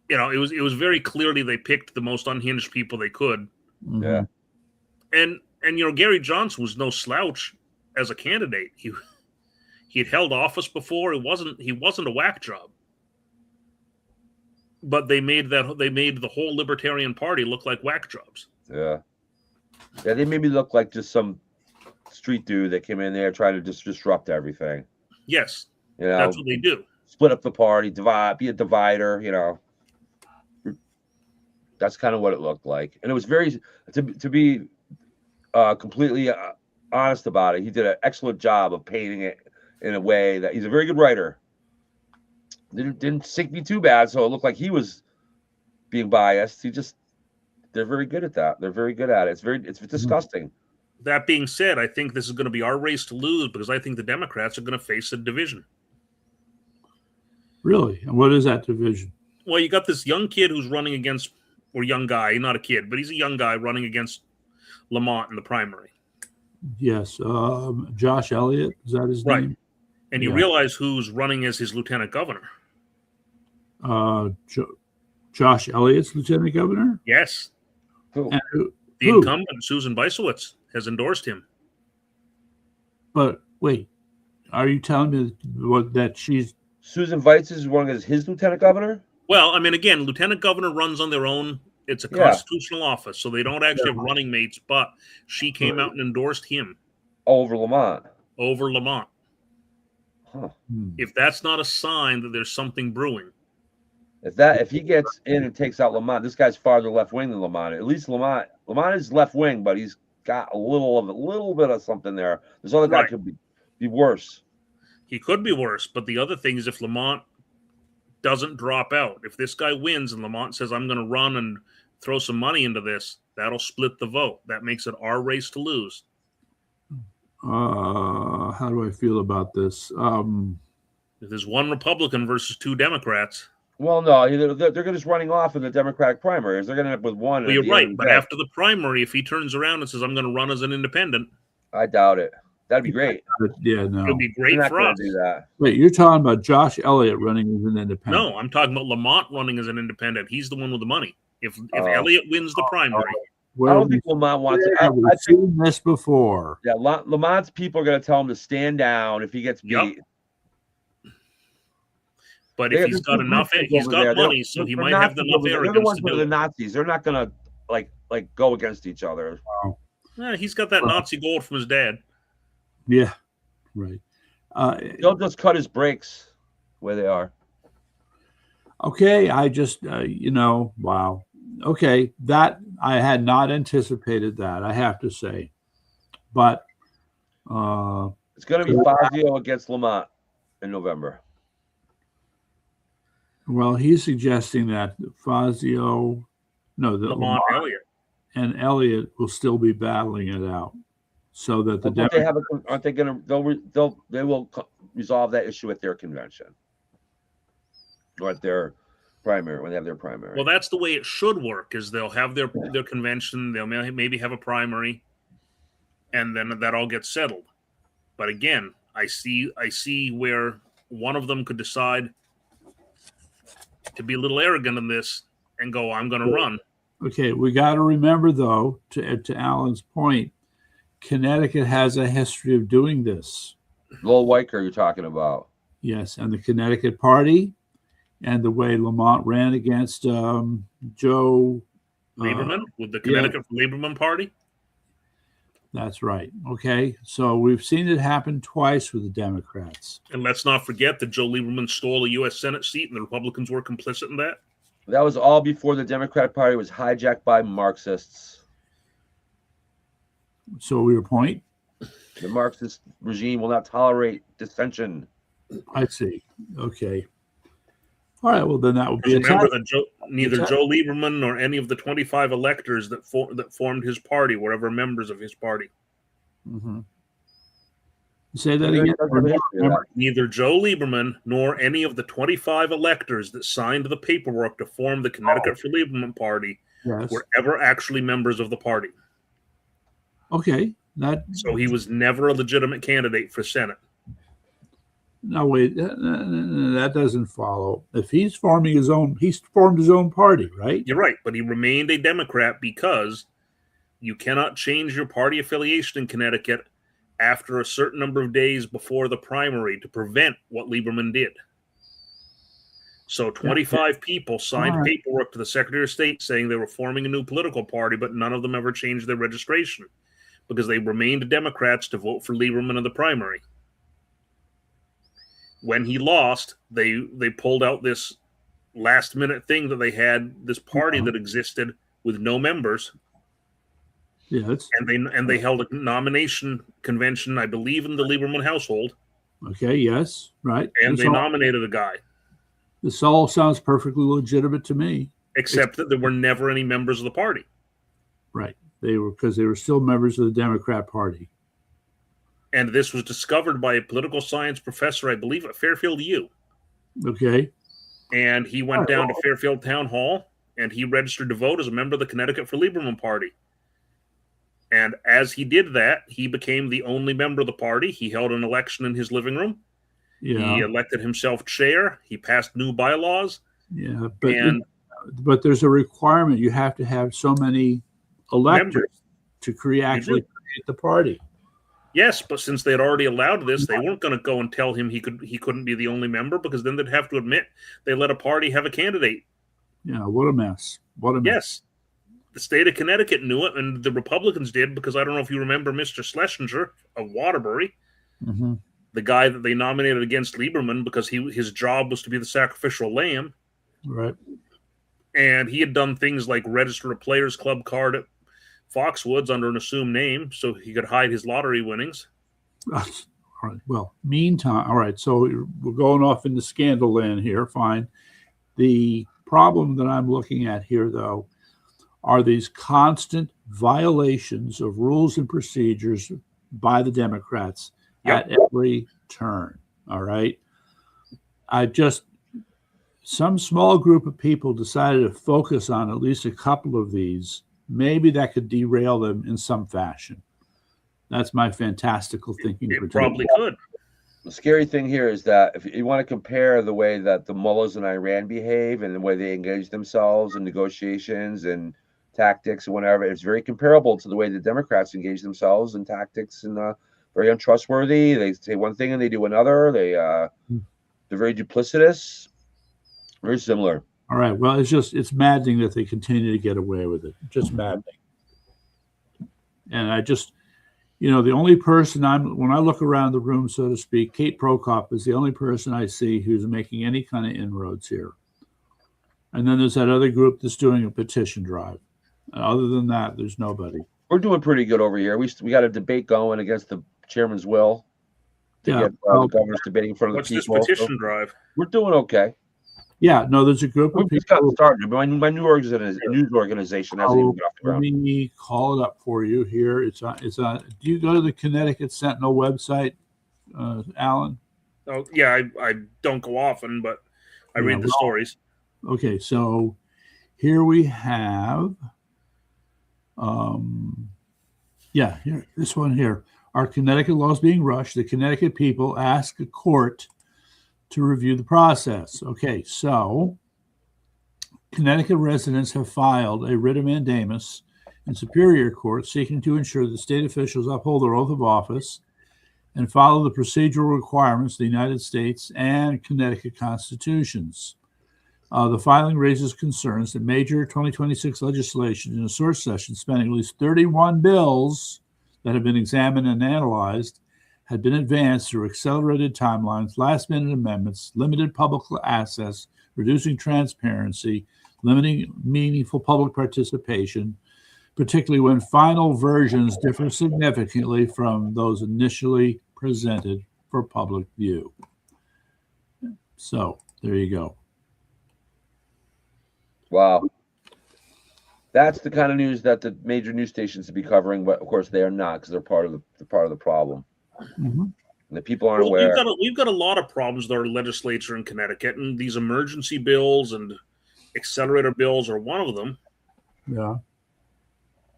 It was very clearly they picked the most unhinged people they could. Yeah, and Gary Johnson was no slouch as a candidate. He had held office before. He wasn't a whack job. But they made the whole Libertarian Party look like whack jobs. Yeah, they made me look like just some street dude that came in there trying to just disrupt everything. Yes, that's what they do. Split up the party, be a divider. That's kind of what it looked like, and it was very to be completely honest about it. He did an excellent job of painting it in a way that he's a very good writer. Didn't sink me too bad, so it looked like he was being biased. They're very good at that. They're very good at it. It's disgusting. That being said, I think this is going to be our race to lose because I think the Democrats are going to face a division. Really? And what is that division? Well, you got this young kid who's running against, or young guy, not a kid, but he's a young guy running against Lamont in the primary. Yes. Josh Elliott, is that his name? Right. And you realize who's running as his lieutenant governor. Josh Elliott's lieutenant governor? Yes. Who? The incumbent, Susan Bisowitz, has endorsed him. But wait, are you telling me that she's... Susan Weitz is running as his lieutenant governor? Well, I mean, again, lieutenant governor runs on their own. It's a constitutional office, so they don't actually have running mates, but she came out and endorsed him. Over Lamont. Huh. If that's not a sign that there's something brewing. If he gets in and takes out Lamont, this guy's farther left wing than Lamont. At least Lamont is left wing, but he's got a little bit of something there. This other guy could be worse. He could be worse, but the other thing is if Lamont doesn't drop out, if this guy wins and Lamont says, I'm going to run and throw some money into this, that'll split the vote. That makes it our race to lose. How do I feel about this? If there's one Republican versus two Democrats. Well, no, they're just running off in the Democratic primaries. They're going to end up with one. Well, you're right, but after the primary, if he turns around and says, I'm going to run as an independent. I doubt it. That'd be great. Yeah, no. It would be great for us. Do that. Wait, you're talking about Josh Elliott running as an independent? No, I'm talking about Lamont running as an independent. He's the one with the money. If Elliott wins the primary. I don't think Lamont wants it. I've seen this before. Yeah, Lamont's people are going to tell him to stand down if he gets beat. Yep. But if he's got enough, he's got money, so he might have enough arrogance. They're the ones with the Nazis. They're not going to like go against each other. Wow. Yeah, he's got that Nazi gold from his dad. Yeah, right. They'll just cut his brakes where they are. Okay, I just wow. Okay, that I had not anticipated that, I have to say, but it's going to be Fazio against Lamont in November. Well, he's suggesting that Lamont Elliott and Elliott will still be battling it out, so that they will resolve that issue at their convention or at their primary when they have their primary. Well, that's the way it should work. Is they'll have their convention, they'll maybe have a primary, and then that all gets settled. But again, I see where one of them could decide to be a little arrogant in this and go, I'm going to run. Okay, we got to remember, though, to Alan's point, Connecticut has a history of doing this. Lowell Weicker you're talking about. Yes, and the Connecticut Party and the way Lamont ran against Joe Lieberman with the Connecticut Lieberman Party. That's right. Okay, so we've seen it happen twice with the Democrats. And let's not forget that Joe Lieberman stole a U.S. Senate seat, and the Republicans were complicit in that. That was all before the Democratic Party was hijacked by Marxists. So your point? The Marxist regime will not tolerate dissension. I see. Okay. All right. Well, then that would be. Remember that neither Joe Lieberman nor any of the 25 electors that formed his party were ever members of his party. Mm-hmm. Say that again. Remember. Neither Joe Lieberman nor any of the 25 electors that signed the paperwork to form the Connecticut for Lieberman Party were ever actually members of the party. Okay. So he was never a legitimate candidate for Senate. No, wait, that doesn't follow. If he's forming he's formed his own party, right? You're right, but he remained a Democrat because you cannot change your party affiliation in Connecticut after a certain number of days before the primary to prevent what Lieberman did. So 25 people signed paperwork to the Secretary of State saying they were forming a new political party, but none of them ever changed their registration because they remained Democrats to vote for Lieberman in the primary. When he lost, they pulled out this last-minute thing that they had, this party that existed with no members. Yes. And they held a nomination convention, I believe, in the Lieberman household. Okay, yes, right. And they nominated a guy. This all sounds perfectly legitimate to me. Except that there were never any members of the party. Right. Because they were still members of the Democrat Party. And this was discovered by a political science professor, I believe, at Fairfield U. Okay. And he went down to Fairfield Town Hall, and he registered to vote as a member of the Connecticut for Lieberman Party. And as he did that, he became the only member of the party. He held an election in his living room. Yeah. He elected himself chair. He passed new bylaws. Yeah, but there's a requirement. You have to have so many electors to create the party. Yes, but since they had already allowed this, they weren't going to go and tell him he couldn't be the only member, because then they'd have to admit they let a party have a candidate. Yeah, what a mess. What a mess. Yes. The state of Connecticut knew it, and the Republicans did, because I don't know if you remember Mr. Schlesinger of Waterbury, the guy that they nominated against Lieberman because his job was to be the sacrificial lamb. Right. And he had done things like register a Players Club card at Foxwoods under an assumed name so he could hide his lottery winnings. All right. Well, meantime, all right. So we're going off into scandal land here. Fine. The problem that I'm looking at here, though, are these constant violations of rules and procedures by the Democrats at every turn. All right. Some small group of people decided to focus on at least a couple of these. Maybe that could derail them in some fashion. That's my fantastical thinking. It probably could. The scary thing here is that if you want to compare the way that the mullahs in Iran behave and the way they engage themselves in negotiations and tactics and whatever, it's very comparable to the way the Democrats engage themselves in tactics and very untrustworthy. They say one thing and they do another. They're very duplicitous. Very similar. All right. Well, it's maddening that they continue to get away with it. Just maddening. And the only person when I look around the room, so to speak, Kate Prokop is the only person I see who's making any kind of inroads here. And then there's that other group that's doing a petition drive. Other than that, there's nobody. We're doing pretty good over here. We got a debate going against the chairman's will to get the governor's debating in front of the people. What's this petition drive? We're doing okay. Yeah, no, there's a group of people. We just got started. My new news organization hasn't even got off the ground. Let me call it up for you here. It's on. Do you go to the Connecticut Sentinel website, Alan? Oh, yeah, I don't go often, but I read the stories. Okay, so here we have, here, this one here. Are Connecticut laws being rushed? The Connecticut people ask a court to review the process. Okay, so Connecticut residents have filed a writ of mandamus in Superior Court seeking to ensure that state officials uphold their oath of office and follow the procedural requirements of the United States and Connecticut constitutions. The filing raises concerns that major 2026 legislation in a short session spanning at least 31 bills that have been examined and analyzed had been advanced through accelerated timelines, last-minute amendments, limited public access, reducing transparency, limiting meaningful public participation, particularly when final versions differ significantly from those initially presented for public view. So there you go. Wow. That's the kind of news that the major news stations should be covering, but of course they are not, because they're part of the problem. Mm-hmm. And the people aren't aware. We've got a lot of problems with our legislature in Connecticut, and these emergency bills and accelerator bills are one of them. Yeah.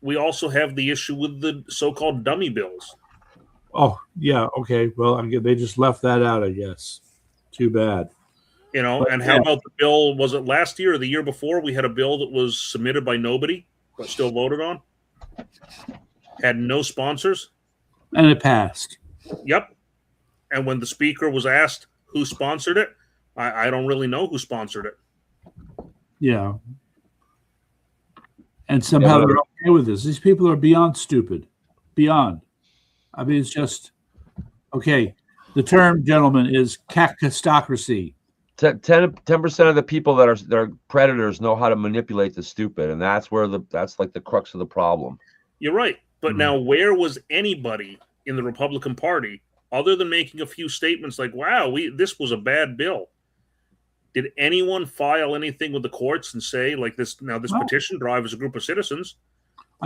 We also have the issue with the so-called dummy bills. Oh, yeah. Okay. Well, they just left that out, I guess. Too bad. You know, and how about the bill? Was it last year or the year before? We had a bill that was submitted by nobody, but still voted on. Had no sponsors. And it passed. Yep. And when the speaker was asked who sponsored it, I don't really know who sponsored it. Yeah. And somehow they're okay with this. These people are beyond stupid. Beyond. I mean, it's just, okay. The term, gentlemen, is cactocracy. 10% of the people that are predators know how to manipulate the stupid, and that's like the crux of the problem. You're right. But now where was anybody in the Republican Party other than making a few statements like, wow, this was a bad bill? Did anyone file anything with the courts and say, like, this petition drive is a group of citizens?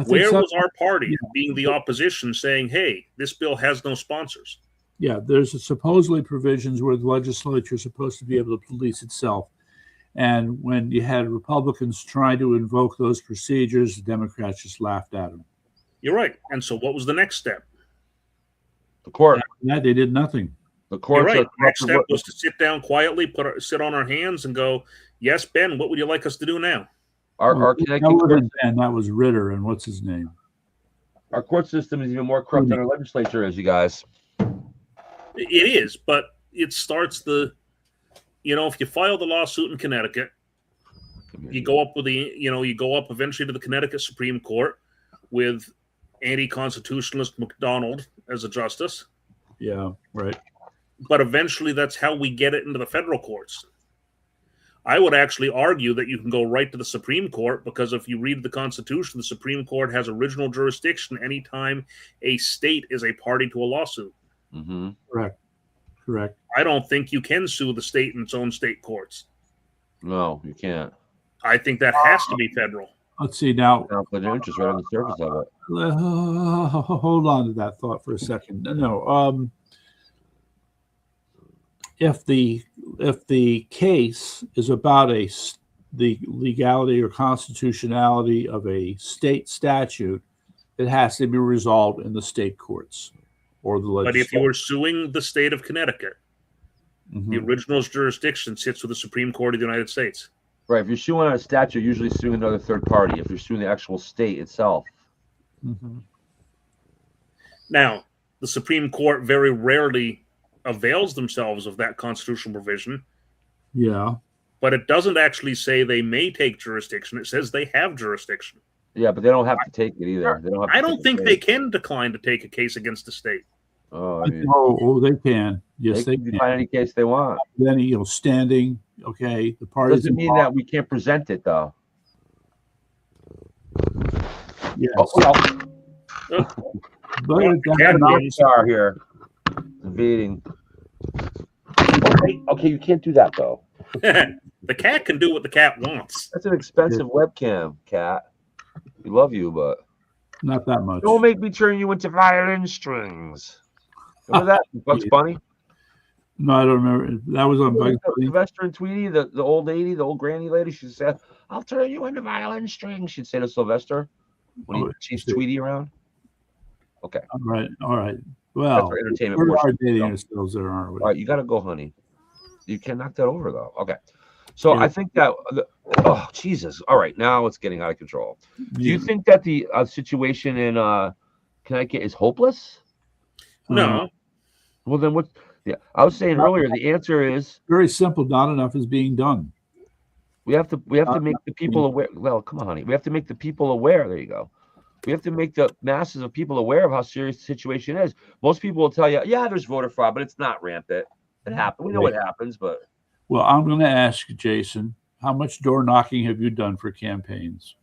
Where was our party, being the opposition, saying, hey, this bill has no sponsors? Yeah, there's supposedly provisions where the legislature is supposed to be able to police itself. And when you had Republicans trying to invoke those procedures, the Democrats just laughed at them. You're right. And so what was the next step? The court. Yeah, they did nothing. The court. You're right. The next step was to sit down quietly, sit on our hands and go, yes, Ben, what would you like us to do now? That was Ritter and what's his name? Our court system is even more corrupt than our legislature is, you guys. It is, but it starts if you file the lawsuit in Connecticut, you go up eventually to the Connecticut Supreme Court with anti-constitutionalist McDonald as a justice. Yeah, right. But eventually that's how we get it into the federal courts. I would actually argue that you can go right to the Supreme Court, because if you read the Constitution, the Supreme Court has original jurisdiction anytime a state is a party to a lawsuit. Mm-hmm. Correct. I don't think you can sue the state in its own state courts. No, you can't. I think that has to be federal. Let's see now. Conflict of interest right on the surface of it. Hold on to that thought for a second. No. If the case is about the legality or constitutionality of a state statute, it has to be resolved in the state courts or the legislature. But if you were suing the state of Connecticut, the original jurisdiction sits with the Supreme Court of the United States. Right. If you're suing on a statute, you're usually suing another third party. If you're suing the actual state itself. Mm-hmm. Now, the Supreme Court very rarely avails themselves of that constitutional provision. Yeah. But it doesn't actually say they may take jurisdiction. It says they have jurisdiction. Yeah, but they don't have to take it either. I don't think they can decline to take a case against the state. Oh, I mean, they can. Yes, they can find any case they want. Then standing. Okay, the parties. Doesn't mean that we can't present it though. Yes. But are here invading. Okay, you can't do that though. The cat can do what the cat wants. That's an expensive webcam, cat. We love you, but not that much. Don't make me turn you into violin strings. Remember that, Bugs Bunny? No, I don't remember. That was on Bugs Bunny. Sylvester and Tweety, the old lady, the old granny lady. She said, "I'll turn you into violin strings." She'd say to Sylvester when he chased Tweety around. Okay. All right. Well, that's our entertainment we're portion. dating ourselves there, aren't we? All right, you got to go, honey. You can't knock that over though. Okay. So I think that. Oh Jesus! All right, now it's getting out of control. Do you think that the situation in Connecticut is hopeless? No. Well, then what? Yeah, I was saying earlier. The answer is very simple. Not enough is being done. We have to make the people aware. Well, come on, honey. We have to make the people aware. There you go. We have to make the masses of people aware of how serious the situation is. Most people will tell you, yeah, there's voter fraud, but it's not rampant. It happens. We know it happens, but. Well, I'm going to ask you, Jason, how much door knocking have you done for campaigns?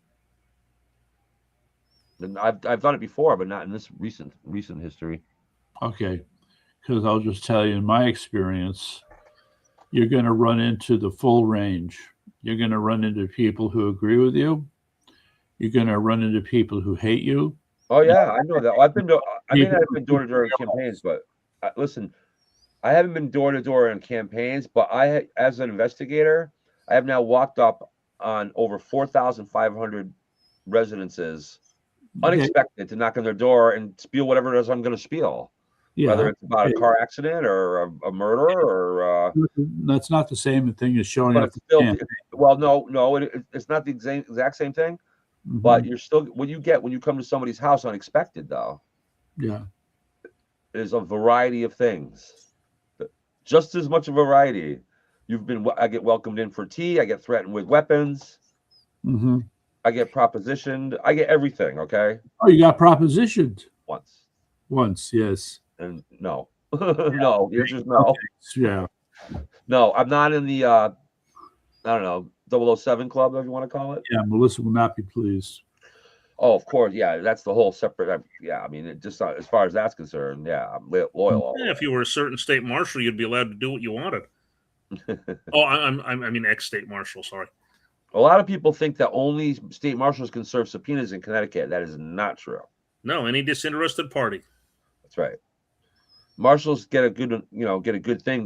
And I've done it before, but not in this recent history. Okay, because I'll just tell you, in my experience, you're going to run into the full range. You're going to run into people who agree with you. You're going to run into people who hate you. Oh yeah, I know that. I may not have been door to door in campaigns, but listen, I haven't been door to door in campaigns, but as an investigator, I have now walked up on over 4,500 residences, unexpected, to knock on their door and spiel whatever it is I'm going to spiel. Yeah. Whether it's about a car accident or a murder or that's not the same thing as showing up. Well, no, it's not the exact same thing. Mm-hmm. But you're still what you get when you come to somebody's house unexpected, though. Yeah, is a variety of things. Just as much a variety. I get welcomed in for tea. I get threatened with weapons. Mm-hmm. I get propositioned. I get everything. Okay. Oh, you got propositioned once, yes. And no, no. The answer is no. Okay. Yeah. No, I'm not in the. I don't know, 007 club, if you want to call it. Yeah, Melissa will not be pleased. Oh, of course, yeah. That's the whole separate. Yeah, I mean, it just as far as that's concerned, yeah, I'm loyal. Yeah, if you were a certain state marshal, you'd be allowed to do what you wanted. Oh, I mean, ex-state marshal. Sorry. A lot of people think that only state marshals can serve subpoenas in Connecticut. That is not true. No, any disinterested party. That's right. Marshals get a good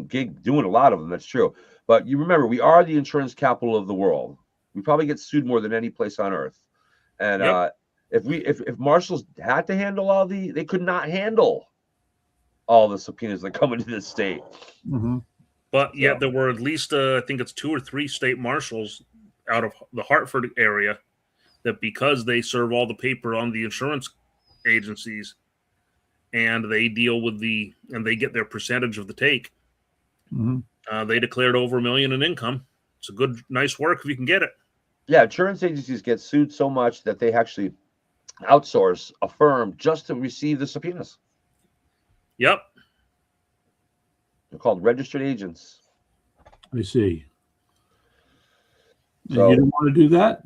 gig doing a lot of them. That's true. But you remember, we are the insurance capital of the world. We probably get sued more than any place on earth. And if marshals had to handle they could not handle all the subpoenas that come into this state. Mm-hmm. But yet there were at least, I think it's 2 or 3 state marshals out of the Hartford area that, because they serve all the paper on the insurance agencies and they deal with and they get their percentage of the take, they declared over $1 million in income. It's a good, nice work if you can get it. Yeah, insurance agencies get sued so much that they actually outsource a firm just to receive the subpoenas. Yep. They're called registered agents. I see. So, you didn't want to do that?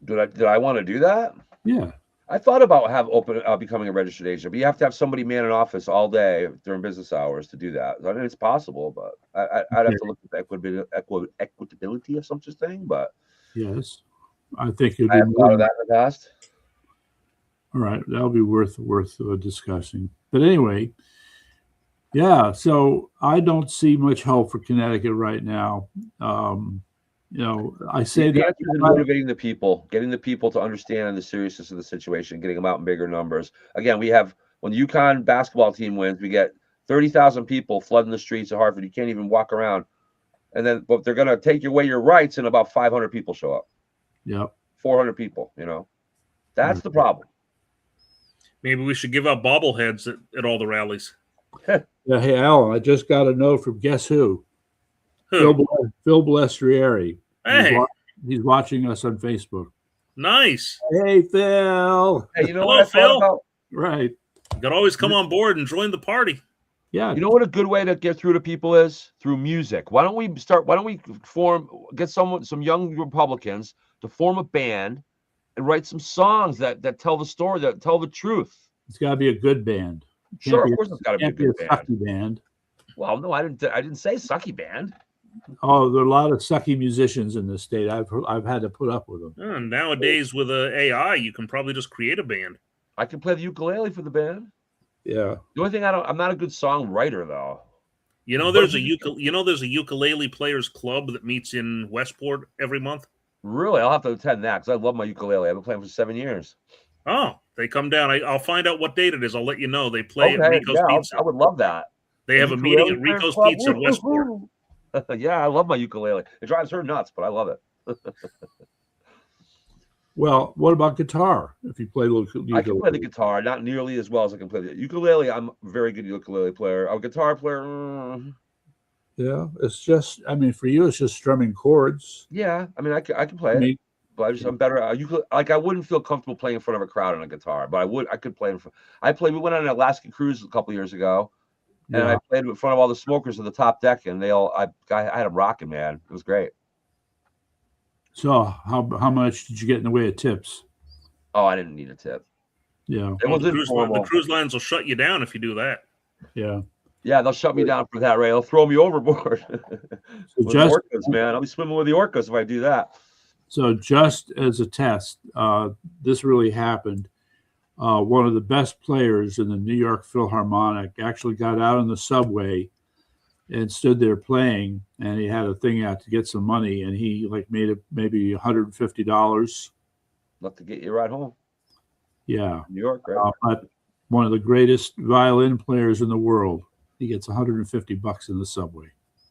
Did I want to do that? Yeah. I thought about becoming a registered agent, but you have to have somebody man an office all day during business hours to do that. I mean, it's possible, but I'd have to look at the equitability of such a thing. But yes, I think I have thought of that in the past. All right, that'll be worth discussing. But anyway, yeah. So I don't see much hope for Connecticut right now. I say that motivating the people, getting the people to understand the seriousness of the situation, getting them out in bigger numbers. Again, we have, when the UConn basketball team wins, we get 30,000 people flooding the streets of Hartford. You can't even walk around. And then, but they're going to take away your rights, and about 500 people show up. Yep. 400 people, That's the problem. Maybe we should give out bobbleheads at all the rallies. Yeah, hey, Alan, I just got a note from guess who? Who? Phil Balestrieri. Hey. He's watching us on Facebook. Nice. Hey, Phil. Hey, you know Hello, what I Phil. thought about? Right. You got to always come on board and join the party. Yeah. You know what a good way to get through to people is? Through music. Why don't we get some young Republicans to form a band and write some songs that tell the story, that tell the truth? It's got to be a good band. Sure, of course it's got to be a good band. Sucky band. Well, no, I didn't say sucky band. Oh, there are a lot of sucky musicians in this state. I've had to put up with them. Nowadays, with AI, you can probably just create a band. I can play the ukulele for the band. Yeah. The only thing I'm not a good songwriter though. There's a ukulele players club that meets in Westport every month. Really, I'll have to attend that because I love my ukulele. I've been playing for 7 years. Oh, they come down. I'll find out what date it is. I'll let you know. They play at Okay, Rico's yeah, Pizza. I would love that. They have a meeting at Rico's Pizza in Westport. Yeah, I love my ukulele. It drives her nuts, but I love it. Well, what about guitar? If you play ukulele, I can play the guitar, not nearly as well as I can play the ukulele. I'm a very good ukulele player. A guitar player, yeah, it's just. I mean, for you, it's just strumming chords. yeah. I mean, I can play it, but I'm better. I wouldn't feel comfortable playing in front of a crowd on a guitar, but I could play in front. We went on an Alaskan cruise a couple years ago, and I played in front of all the smokers on the top deck, and I had them rocking, man. It was great. So how much did you get in the way of tips? Oh, I didn't need a tip. Yeah, the cruise lines will shut you down if you do that. Yeah, they'll shut me down for that, Ray. They'll throw me overboard. So the orcas, man. I'll be swimming with the orcas if I do that. So just as a test, this really happened. One of the best players in the New York Philharmonic actually got out on the subway and stood there playing, and he had a thing out to get some money, and he made it maybe $150. Enough to get you right home. Yeah, New York, right? But one of the greatest violin players in the world, he gets $150 in the subway.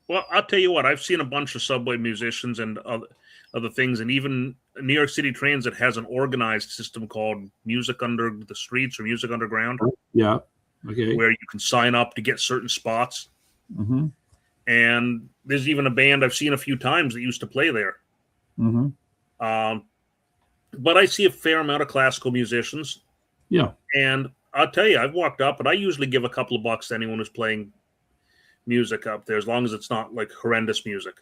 Well, I'll tell you what, I've seen a bunch of subway musicians and other things, and even New York City Transit has an organized system called Music Under the Streets or Music Underground. Yeah, okay. Where you can sign up to get certain spots. Mm-hmm. And there's even a band I've seen a few times that used to play there. Mm-hmm. But I see a fair amount of classical musicians. Yeah. And I'll tell you, I've walked up, and I usually give a couple of bucks to anyone who's playing music up there, as long as it's not horrendous music.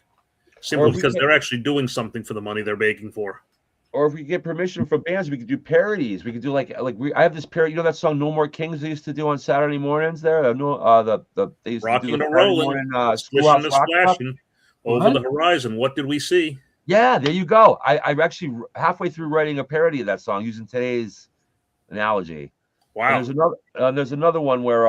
Simply because they're actually doing something for the money they're begging for. Or if we get permission from bands, we could do parodies. We could do I have this parody. You know that song "No More Kings" they used to do on Saturday mornings. They used Rocking to do and rolling, Schoolhouse and Rock splashing over the horizon. What did we see? Yeah, there you go. I'm actually halfway through writing a parody of that song using today's analogy. Wow. And there's another one where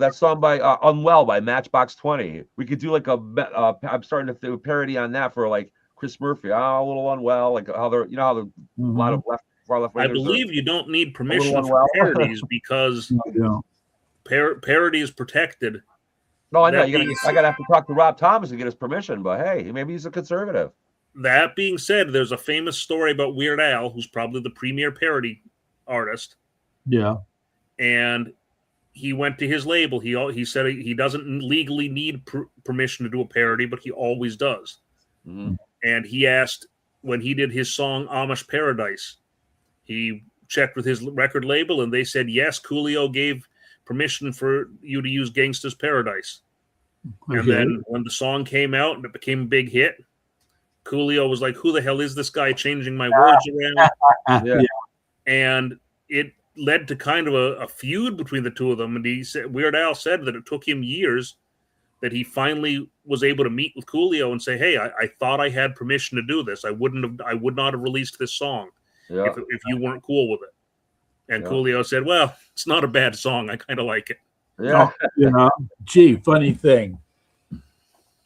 that song by Unwell by Matchbox 20. We could do I'm starting to do a parody on that for Chris Murphy. A little unwell, how they're how a lot of far left. I believe you don't need permission for parodies because parody is protected. No, I know. I gotta have to talk to Rob Thomas and get his permission. But hey, maybe he's a conservative. That being said, there's a famous story about Weird Al, who's probably the premier parody artist. Yeah, and he went to his label. He said he doesn't legally need permission to do a parody, but he always does. Mm-hmm. And he asked, when he did his song Amish Paradise, he checked with his record label, and they said, yes, Coolio gave permission for you to use Gangsta's Paradise. Okay. And then when the song came out and it became a big hit, Coolio was like, who the hell is this guy changing my words around? Yeah. And it led to kind of a feud between the two of them. And Weird Al said that it took him years that he finally was able to meet with Coolio and say, hey, I thought I had permission to do this. I would not have released this song if you weren't cool with it. And Coolio said, well, it's not a bad song. I kind of like it. Yeah. Gee, funny thing.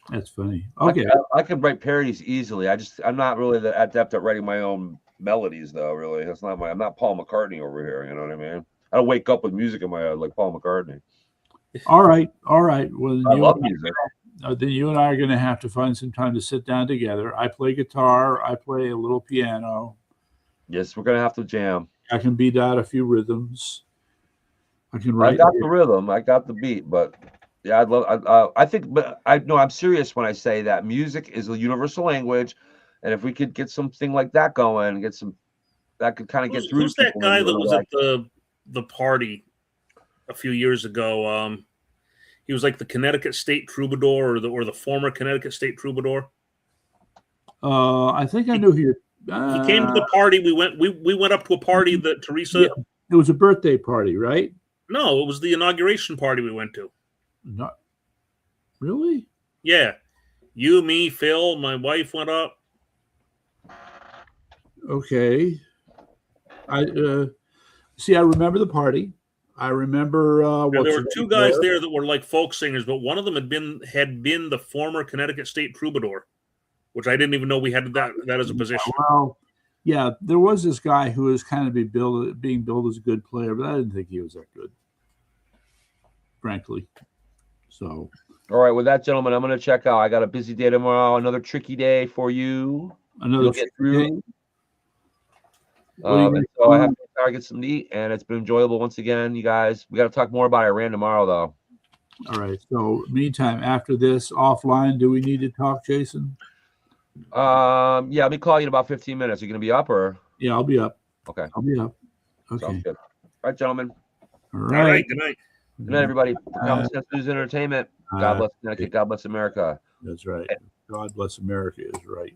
That's funny. Okay. I can write parodies easily. I'm not really that adept at writing my own melodies, though. Really, I'm not Paul McCartney over here. You know what I mean? I don't wake up with music in my head like Paul McCartney. All right. Well, I love music. Then you and I are going to have to find some time to sit down together. I play guitar. I play a little piano. Yes, we're going to have to jam. I can beat out a few rhythms. I got the rhythm. I got the beat, but yeah, I'd love. I think, but I'm serious when I say that music is a universal language, and if we could get something like that going, that could kind of get through. Who's that guy that was at the party a few years ago? He was like the Connecticut State Troubadour, or the former Connecticut State Troubadour. I think I knew he came to the party. We went up to a party that Teresa. Yeah, it was a birthday party, right? No, it was the inauguration party we went to. Not really? Yeah. You, me, Phil, my wife went up. Okay. I remember the party. I remember. Now, What's there were his two name guys there that were like folk singers, but one of them had been the former Connecticut State Troubadour, which I didn't even know we had that as a position. Well, yeah, there was this guy who was kind of being billed as a good player, but I didn't think he was that good, frankly. So, all right, with that, gentlemen, I'm going to check out. I got a busy day tomorrow. Another tricky day for you. You'll get through. So I have to get some to eat, and it's been enjoyable once again, you guys. We got to talk more about Iran tomorrow, though. All right. So, meantime, after this offline, do we need to talk, Jason? Yeah, let me call you in about 15 minutes. Are you going to be up or? Yeah, I'll be up. Okay. I'll be up. Okay. Sounds good. All right, gentlemen. All right. Good night. Good night, everybody. Common Sense News and Entertainment. God bless Connecticut. God bless America. That's right. God bless America is right.